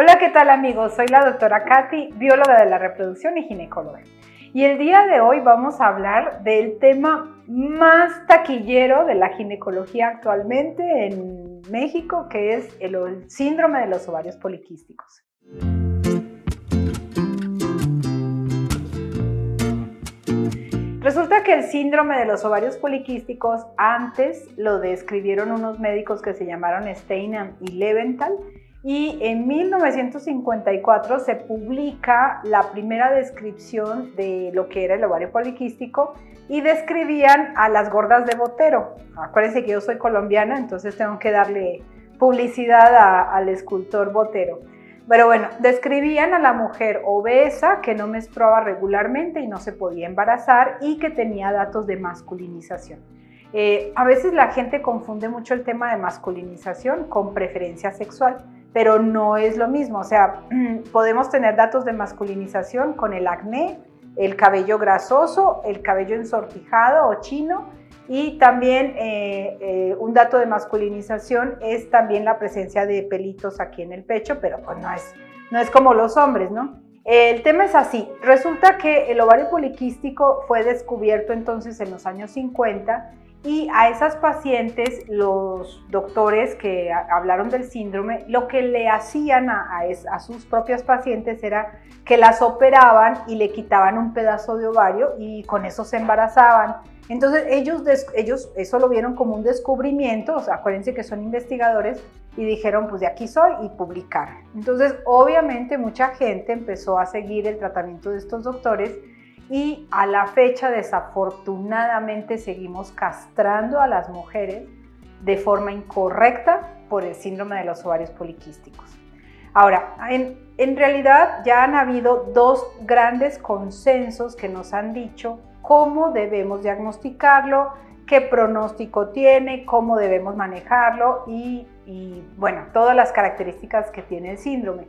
Hola, ¿qué tal amigos? Soy la doctora Katy, bióloga de la reproducción y ginecóloga. Y el día de hoy vamos a hablar del tema más taquillero de la ginecología actualmente en México, que es el síndrome de los ovarios poliquísticos. Resulta que el síndrome de los ovarios poliquísticos antes lo describieron unos médicos que se llamaron Steinman y Leventhal, y en 1954 se publica la primera descripción de lo que era el ovario poliquístico y describían a las gordas de Botero. Acuérdense que yo soy colombiana, entonces tengo que darle publicidad al escultor Botero. Pero bueno, describían a la mujer obesa que no menstruaba regularmente y no se podía embarazar y que tenía datos de masculinización. A veces la gente confunde mucho el tema de masculinización con preferencia sexual, pero no es lo mismo. O sea, podemos tener datos de masculinización con el acné, el cabello grasoso, el cabello ensortijado o chino, y también un dato de masculinización es también la presencia de pelitos aquí en el pecho, pero pues no es como los hombres, ¿no? El tema es así. Resulta que el ovario poliquístico fue descubierto entonces en los años 50 y a esas pacientes, los doctores que hablaron del síndrome, lo que le hacían a sus propias pacientes era que las operaban y le quitaban un pedazo de ovario y con eso se embarazaban. Entonces ellos eso lo vieron como un descubrimiento, o sea, acuérdense que son investigadores, y dijeron, pues de aquí soy, y publicar. Entonces obviamente mucha gente empezó a seguir el tratamiento de estos doctores y a la fecha desafortunadamente seguimos castrando a las mujeres de forma incorrecta por el síndrome de los ovarios poliquísticos. Ahora, en realidad ya han habido dos grandes consensos que nos han dicho cómo debemos diagnosticarlo, qué pronóstico tiene, cómo debemos manejarlo y bueno, todas las características que tiene el síndrome.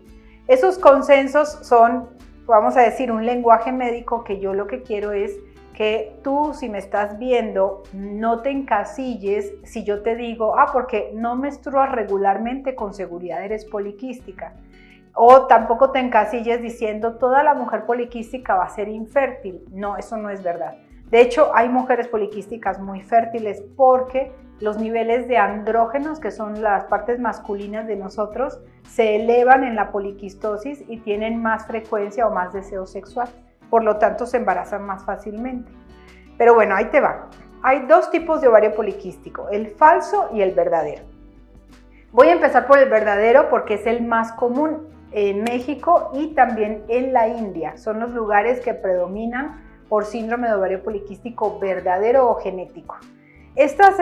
Esos consensos son, vamos a decir, un lenguaje médico que yo lo que quiero es que tú, si me estás viendo, no te encasilles si yo te digo, porque no menstruas regularmente, con seguridad eres poliquística. O tampoco te encasilles diciendo, toda la mujer poliquística va a ser infértil. No, eso no es verdad. De hecho, hay mujeres poliquísticas muy fértiles porque los niveles de andrógenos, que son las partes masculinas de nosotros, se elevan en la poliquistosis y tienen más frecuencia o más deseo sexual. Por lo tanto, se embarazan más fácilmente. Pero bueno, ahí te va. Hay dos tipos de ovario poliquístico, el falso y el verdadero. Voy a empezar por el verdadero porque es el más común en México y también en la India. Son los lugares que predominan por síndrome de ovario poliquístico verdadero o genético. Estas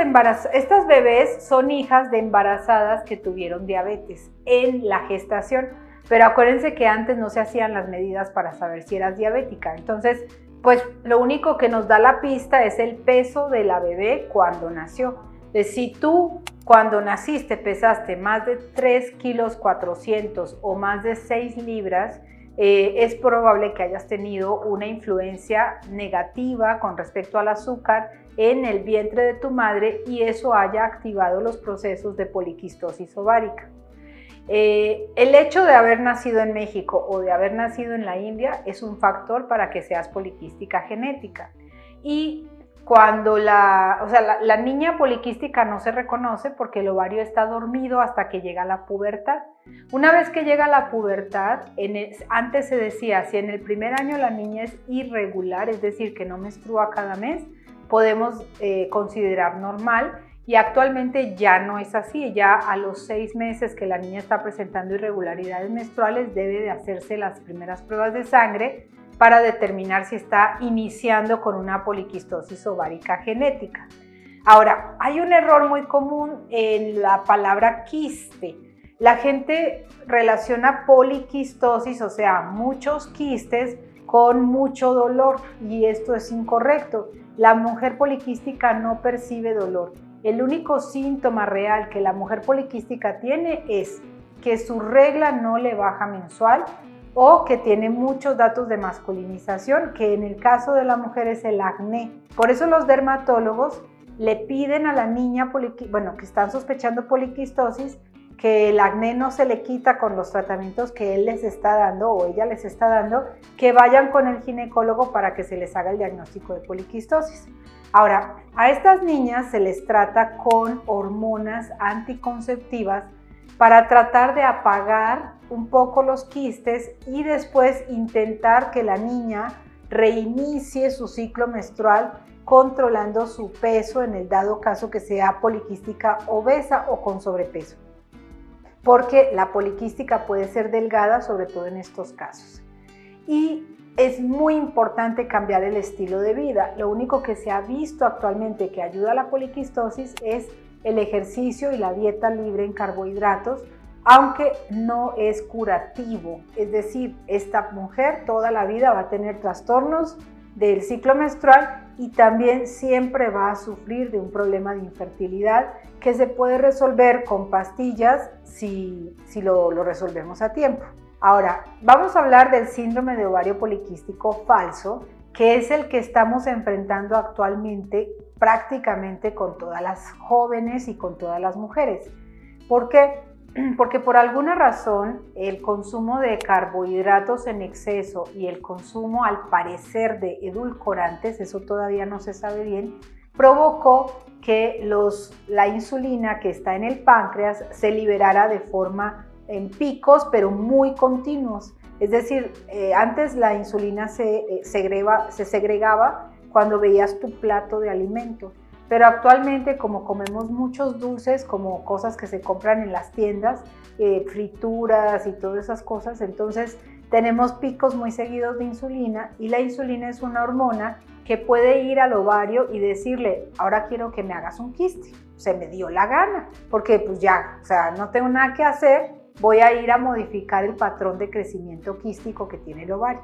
bebés son hijas de embarazadas que tuvieron diabetes en la gestación, pero acuérdense que antes no se hacían las medidas para saber si eras diabética. Entonces, pues lo único que nos da la pista es el peso de la bebé cuando nació. Entonces, si tú cuando naciste pesaste más de 3 kilos 400 o más de 6 libras, es probable que hayas tenido una influencia negativa con respecto al azúcar en el vientre de tu madre y eso haya activado los procesos de poliquistosis ovárica. El hecho de haber nacido en México o de haber nacido en la India es un factor para que seas poliquística genética. Y cuando la niña poliquística no se reconoce porque el ovario está dormido hasta que llega la pubertad. Una vez que llega la pubertad, antes se decía, si en el primer año la niña es irregular, es decir, que no menstrua cada mes, podemos considerar normal. Y actualmente ya no es así, ya a los 6 meses que la niña está presentando irregularidades menstruales debe de hacerse las primeras pruebas de sangre para determinar si está iniciando con una poliquistosis ovárica genética. Ahora, hay un error muy común en la palabra quiste. La gente relaciona poliquistosis, o sea, muchos quistes, con mucho dolor y esto es incorrecto. La mujer poliquística no percibe dolor. El único síntoma real que la mujer poliquística tiene es que su regla no le baja mensual o que tiene muchos datos de masculinización, que en el caso de la mujer es el acné. Por eso los dermatólogos le piden a la niña que están sospechando poliquistosis que el acné no se le quita con los tratamientos que él les está dando o ella les está dando, que vayan con el ginecólogo para que se les haga el diagnóstico de poliquistosis. Ahora, a estas niñas se les trata con hormonas anticonceptivas para tratar de apagar un poco los quistes y después intentar que la niña reinicie su ciclo menstrual controlando su peso en el dado caso que sea poliquística obesa o con sobrepeso. Porque la poliquística puede ser delgada, sobre todo en estos casos. Y es muy importante cambiar el estilo de vida. Lo único que se ha visto actualmente que ayuda a la poliquistosis es el ejercicio y la dieta libre en carbohidratos, aunque no es curativo. Es decir, esta mujer toda la vida va a tener trastornos del ciclo menstrual y también siempre va a sufrir de un problema de infertilidad que se puede resolver con pastillas si lo resolvemos a tiempo. Ahora, vamos a hablar del síndrome de ovario poliquístico falso, que es el que estamos enfrentando actualmente prácticamente con todas las jóvenes y con todas las mujeres. ¿Por qué? Porque por alguna razón el consumo de carbohidratos en exceso y el consumo al parecer de edulcorantes, eso todavía no se sabe bien, provocó que la insulina que está en el páncreas se liberara de forma en picos pero muy continuos. Es decir, antes la insulina se segregaba cuando veías tu plato de alimento. Pero actualmente, como comemos muchos dulces, como cosas que se compran en las tiendas, frituras y todas esas cosas, entonces tenemos picos muy seguidos de insulina y la insulina es una hormona que puede ir al ovario y decirle, ahora quiero que me hagas un quiste, se me dio la gana, porque pues ya, o sea, no tengo nada que hacer, voy a ir a modificar el patrón de crecimiento quístico que tiene el ovario.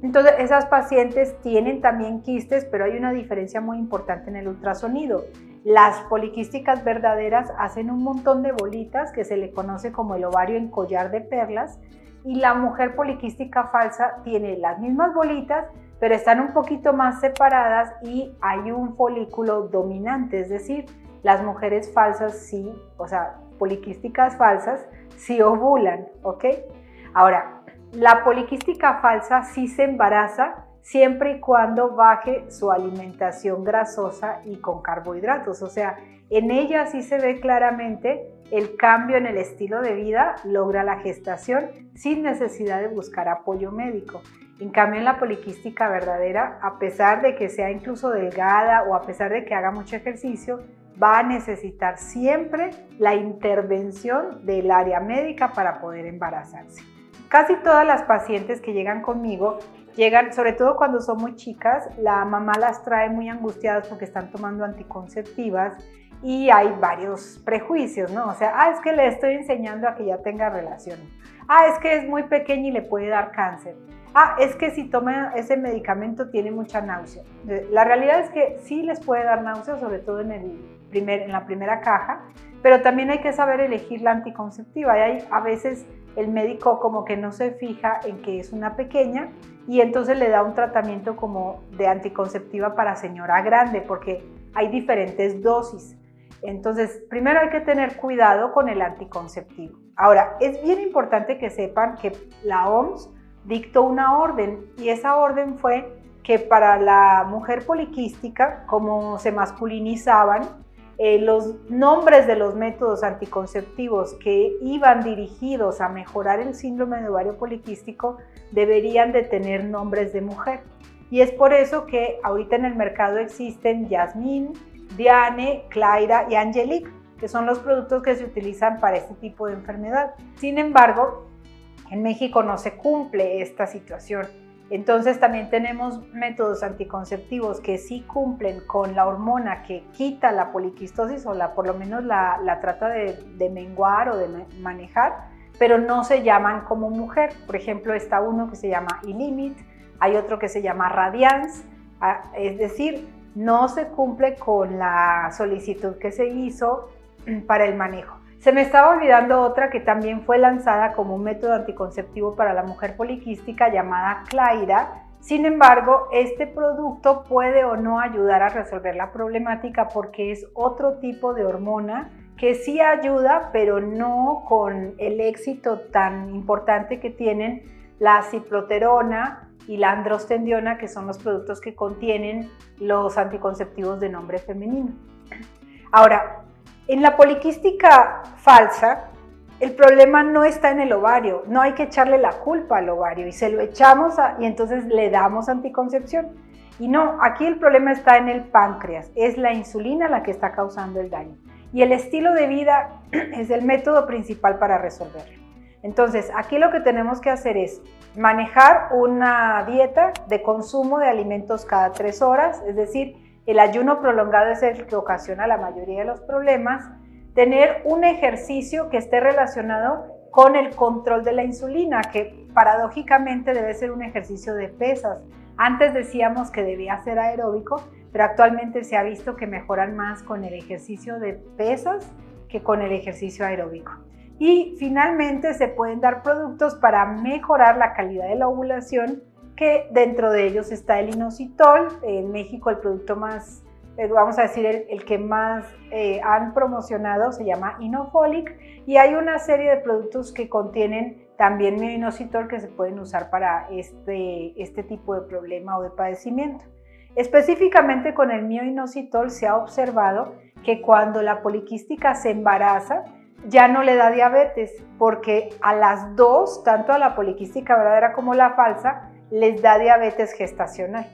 Entonces, esas pacientes tienen también quistes, pero hay una diferencia muy importante en el ultrasonido. Las poliquísticas verdaderas hacen un montón de bolitas que se le conoce como el ovario en collar de perlas y la mujer poliquística falsa tiene las mismas bolitas, pero están un poquito más separadas y hay un folículo dominante, es decir, las mujeres falsas sí, o sea, poliquísticas falsas sí ovulan, ¿ok? Ahora, la poliquística falsa sí se embaraza siempre y cuando baje su alimentación grasosa y con carbohidratos. O sea, en ella sí se ve claramente el cambio en el estilo de vida, logra la gestación sin necesidad de buscar apoyo médico. En cambio, en la poliquística verdadera, a pesar de que sea incluso delgada o a pesar de que haga mucho ejercicio, va a necesitar siempre la intervención del área médica para poder embarazarse. Casi todas las pacientes que llegan conmigo, llegan, sobre todo cuando son muy chicas, la mamá las trae muy angustiadas porque están tomando anticonceptivas y hay varios prejuicios, ¿no? O sea, es que le estoy enseñando a que ya tenga relaciones. Es que es muy pequeña y le puede dar cáncer. Es que si toma ese medicamento tiene mucha náusea. La realidad es que sí les puede dar náusea, sobre todo en la primera caja, pero también hay que saber elegir la anticonceptiva. Y a veces el médico como que no se fija en que es una pequeña y entonces le da un tratamiento como de anticonceptiva para señora grande porque hay diferentes dosis. Entonces, primero hay que tener cuidado con el anticonceptivo. Ahora, es bien importante que sepan que la OMS dictó una orden y esa orden fue que para la mujer poliquística, como se masculinizaban, los nombres de los métodos anticonceptivos que iban dirigidos a mejorar el síndrome de ovario poliquístico deberían de tener nombres de mujer. Y es por eso que ahorita en el mercado existen Yasmín, Diane, Claira y Angelique, que son los productos que se utilizan para este tipo de enfermedad. Sin embargo, en México no se cumple esta situación. Entonces también tenemos métodos anticonceptivos que sí cumplen con la hormona que quita la poliquistosis o por lo menos la trata de menguar o de manejar, pero no se llaman como mujer. Por ejemplo, está uno que se llama Ilimit, hay otro que se llama Radiance, es decir, no se cumple con la solicitud que se hizo para el manejo. Se me estaba olvidando otra que también fue lanzada como un método anticonceptivo para la mujer poliquística llamada Claira. Sin embargo, este producto puede o no ayudar a resolver la problemática porque es otro tipo de hormona que sí ayuda, pero no con el éxito tan importante que tienen la ciploterona y la androstendiona, que son los productos que contienen los anticonceptivos de nombre femenino. Ahora, en la poliquística falsa, el problema no está en el ovario, no hay que echarle la culpa al ovario y se lo echamos y entonces le damos anticoncepción. Y no, aquí el problema está en el páncreas, es la insulina la que está causando el daño. Y el estilo de vida es el método principal para resolverlo. Entonces, aquí lo que tenemos que hacer es manejar una dieta de consumo de alimentos cada 3 horas, es decir, el ayuno prolongado es el que ocasiona la mayoría de los problemas, tener un ejercicio que esté relacionado con el control de la insulina, que paradójicamente debe ser un ejercicio de pesas. Antes decíamos que debía ser aeróbico, pero actualmente se ha visto que mejoran más con el ejercicio de pesas que con el ejercicio aeróbico. Y finalmente se pueden dar productos para mejorar la calidad de la ovulación, que dentro de ellos está el inositol. En México el producto más, vamos a decir, el que más han promocionado se llama Inofolic, y hay una serie de productos que contienen también mioinositol que se pueden usar para este tipo de problema o de padecimiento. Específicamente con el mioinositol se ha observado que cuando la poliquística se embaraza ya no le da diabetes, porque a las dos, tanto a la poliquística verdadera como la falsa, les da diabetes gestacional.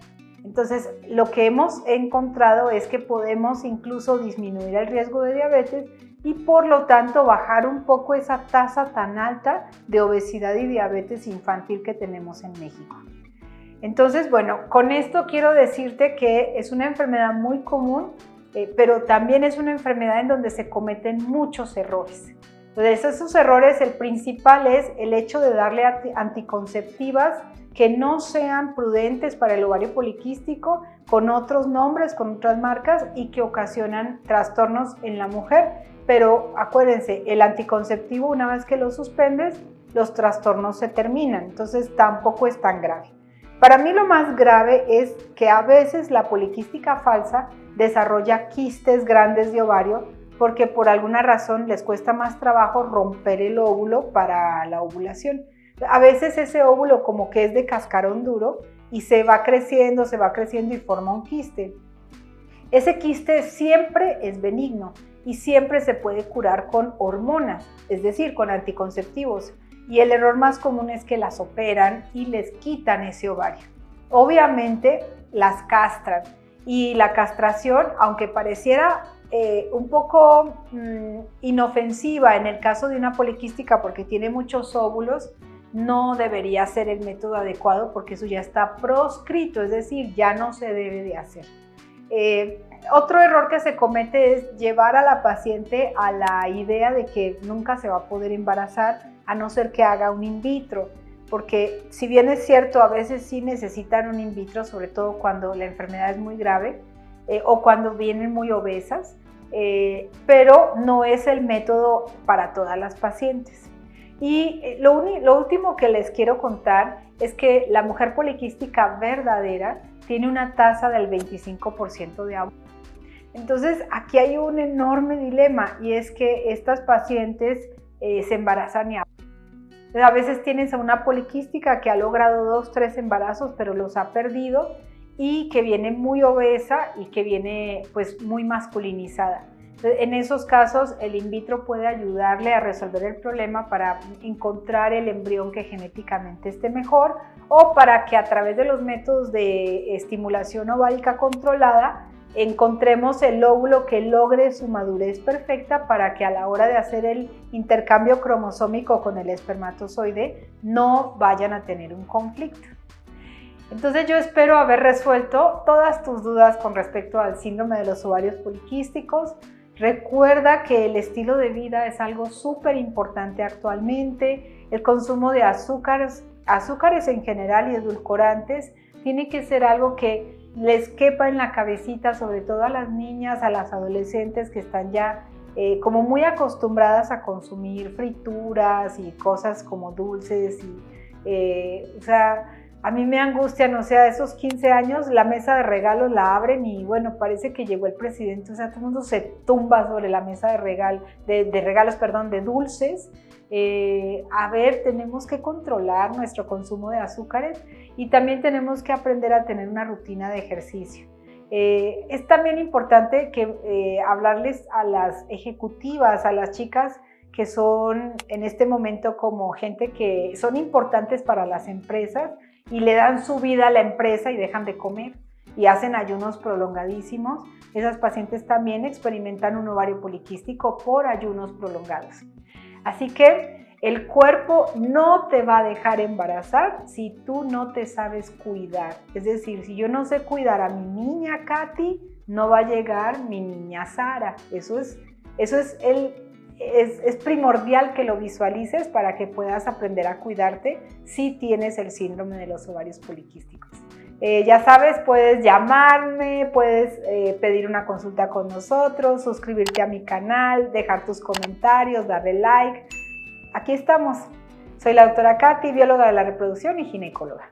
Entonces, lo que hemos encontrado es que podemos incluso disminuir el riesgo de diabetes y por lo tanto bajar un poco esa tasa tan alta de obesidad y diabetes infantil que tenemos en México. Entonces, bueno, con esto quiero decirte que es una enfermedad muy común, pero también es una enfermedad en donde se cometen muchos errores. Entonces, esos errores, el principal es el hecho de darle anticonceptivas que no sean prudentes para el ovario poliquístico, con otros nombres, con otras marcas y que ocasionan trastornos en la mujer. Pero acuérdense, el anticonceptivo, una vez que lo suspendes, los trastornos se terminan, entonces tampoco es tan grave. Para mí lo más grave es que a veces la poliquística falsa desarrolla quistes grandes de ovario porque por alguna razón les cuesta más trabajo romper el óvulo para la ovulación. A veces ese óvulo como que es de cascarón duro y se va creciendo y forma un quiste. Ese quiste siempre es benigno y siempre se puede curar con hormonas, es decir, con anticonceptivos. Y el error más común es que las operan y les quitan ese ovario. Obviamente las castran y la castración, aunque pareciera un poco inofensiva en el caso de una poliquística porque tiene muchos óvulos, no debería ser el método adecuado porque eso ya está proscrito, es decir, ya no se debe de hacer. Otro error que se comete es llevar a la paciente a la idea de que nunca se va a poder embarazar a no ser que haga un in vitro, porque si bien es cierto, a veces sí necesitan un in vitro, sobre todo cuando la enfermedad es muy grave o cuando vienen muy obesas, pero no es el método para todas las pacientes. Y lo último que les quiero contar es que la mujer poliquística verdadera tiene una tasa del 25% de aborto. Entonces aquí hay un enorme dilema y es que estas pacientes se embarazan y abortan. A veces tienes a una poliquística que ha logrado 2, 3 embarazos pero los ha perdido y que viene muy obesa y que viene pues muy masculinizada. En esos casos el in vitro puede ayudarle a resolver el problema para encontrar el embrión que genéticamente esté mejor o para que a través de los métodos de estimulación ovárica controlada encontremos el óvulo que logre su madurez perfecta para que a la hora de hacer el intercambio cromosómico con el espermatozoide no vayan a tener un conflicto. Entonces yo espero haber resuelto todas tus dudas con respecto al síndrome de los ovarios poliquísticos. Recuerda que el estilo de vida es algo súper importante actualmente. El consumo de azúcares en general y edulcorantes tiene que ser algo que les quepa en la cabecita, sobre todo a las niñas, a las adolescentes que están ya como muy acostumbradas a consumir frituras y cosas como dulces. O sea, A mí me angustian, o sea, esos 15 años, la mesa de regalos la abren y bueno, parece que llegó el presidente, o sea, todo el mundo se tumba sobre la mesa de regalos, de dulces. A ver, tenemos que controlar nuestro consumo de azúcares y también tenemos que aprender a tener una rutina de ejercicio. Es también importante que hablarles a las ejecutivas, a las chicas que son en este momento como gente que son importantes para las empresas y le dan su vida a la empresa y dejan de comer y hacen ayunos prolongadísimos. Esas pacientes también experimentan un ovario poliquístico por ayunos prolongados. Así que el cuerpo no te va a dejar embarazar si tú no te sabes cuidar. Es decir, si yo no sé cuidar a mi niña Katy, no va a llegar mi niña Sara. Eso es primordial que lo visualices para que puedas aprender a cuidarte si tienes el síndrome de los ovarios poliquísticos. Ya sabes, puedes llamarme, puedes pedir una consulta con nosotros, suscribirte a mi canal, dejar tus comentarios, darle like. Aquí estamos. Soy la doctora Katy, bióloga de la reproducción y ginecóloga.